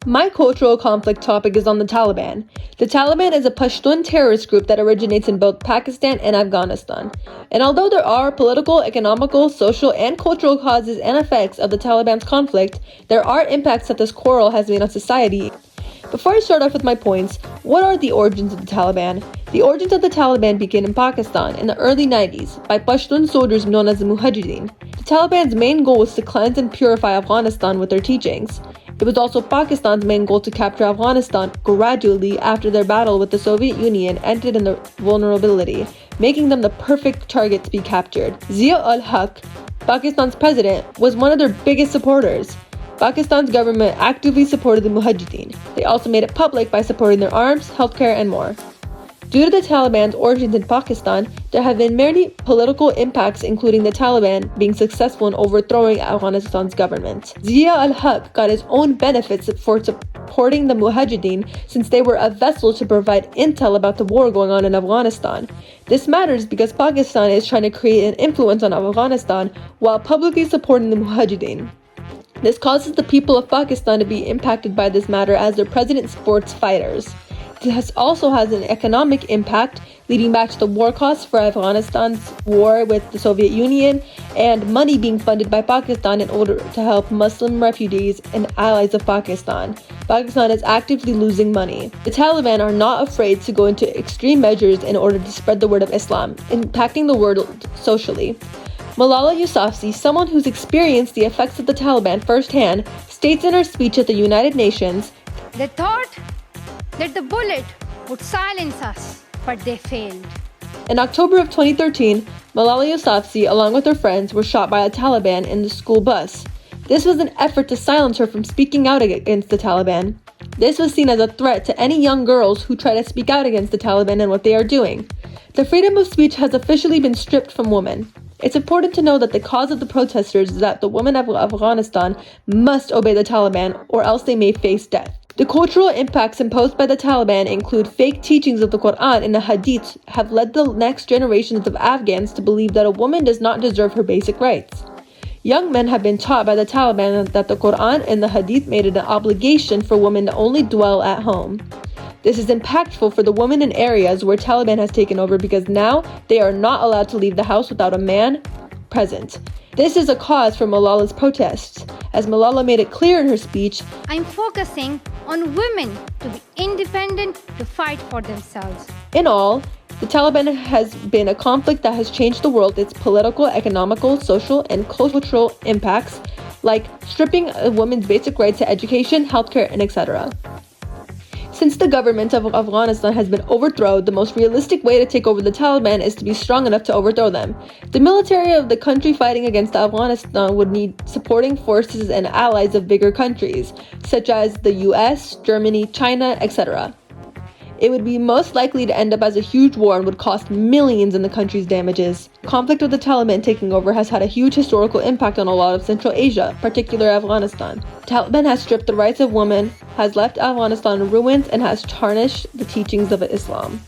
My cultural conflict topic is on the Taliban. The Taliban is a Pashtun terrorist group that originates in both Pakistan and Afghanistan. And although there are political, economical, social, and cultural causes and effects of the Taliban's conflict, there are impacts that this quarrel has made on society. Before I start off with my points, what are the origins of the Taliban? The origins of the Taliban began in Pakistan in the early 90s by Pashtun soldiers known as the Mujahideen. The Taliban's main goal was to cleanse and purify Afghanistan with their teachings. It was also Pakistan's main goal to capture Afghanistan gradually after their battle with the Soviet Union ended in their vulnerability, making them the perfect target to be captured. Zia-ul-Haq, Pakistan's president, was one of their biggest supporters. Pakistan's government actively supported the Mujahideen. They also made it public by supporting their arms, healthcare, and more. Due to the Taliban's origins in Pakistan, there have been many political impacts, including the Taliban being successful in overthrowing Afghanistan's government. Zia-ul-Haq got his own benefits for supporting the Mujahideen since they were a vessel to provide intel about the war going on in Afghanistan. This matters because Pakistan is trying to create an influence on Afghanistan while publicly supporting the Mujahideen. This causes the people of Pakistan to be impacted by this matter as their president supports fighters. This also has an economic impact, leading back to the war costs for Afghanistan's war with the Soviet Union and money being funded by Pakistan in order to help Muslim refugees and allies of Pakistan. Pakistan is actively losing money. The Taliban are not afraid to go into extreme measures in order to spread the word of Islam, impacting the world socially. Malala Yousafzai, someone who's experienced the effects of the Taliban firsthand, states in her speech at the United Nations, "They thought that the bullet would silence us, but they failed." In October of 2013, Malala Yousafzai, along with her friends, were shot by the Taliban in the school bus. This was an effort to silence her from speaking out against the Taliban. This was seen as a threat to any young girls who try to speak out against the Taliban and what they are doing. The freedom of speech has officially been stripped from women. It's important to know that the cause of the protesters is that the women of Afghanistan must obey the Taliban or else they may face death. The cultural impacts imposed by the Taliban include fake teachings of the Quran and the Hadith have led the next generations of Afghans to believe that a woman does not deserve her basic rights. Young men have been taught by the Taliban that the Quran and the Hadith made it an obligation for women to only dwell at home. This is impactful for the women in areas where Taliban has taken over because now they are not allowed to leave the house without a man present. This is a cause for Malala's protests. As Malala made it clear in her speech, "I'm focusing on women to be independent, to fight for themselves." In all, the Taliban has been a conflict that has changed the world. Its political, economical, social, and cultural impacts, like stripping a woman's basic rights to education, healthcare, and etc. Since the government of Afghanistan has been overthrown, the most realistic way to take over the Taliban is to be strong enough to overthrow them. The military of the country fighting against Afghanistan would need supporting forces and allies of bigger countries, such as the US, Germany, China, etc. It would be most likely to end up as a huge war and would cost millions in the country's damages. Conflict with the Taliban taking over has had a huge historical impact on a lot of Central Asia, particularly Afghanistan. The Taliban has stripped the rights of women, has left Afghanistan in ruins, and has tarnished the teachings of Islam.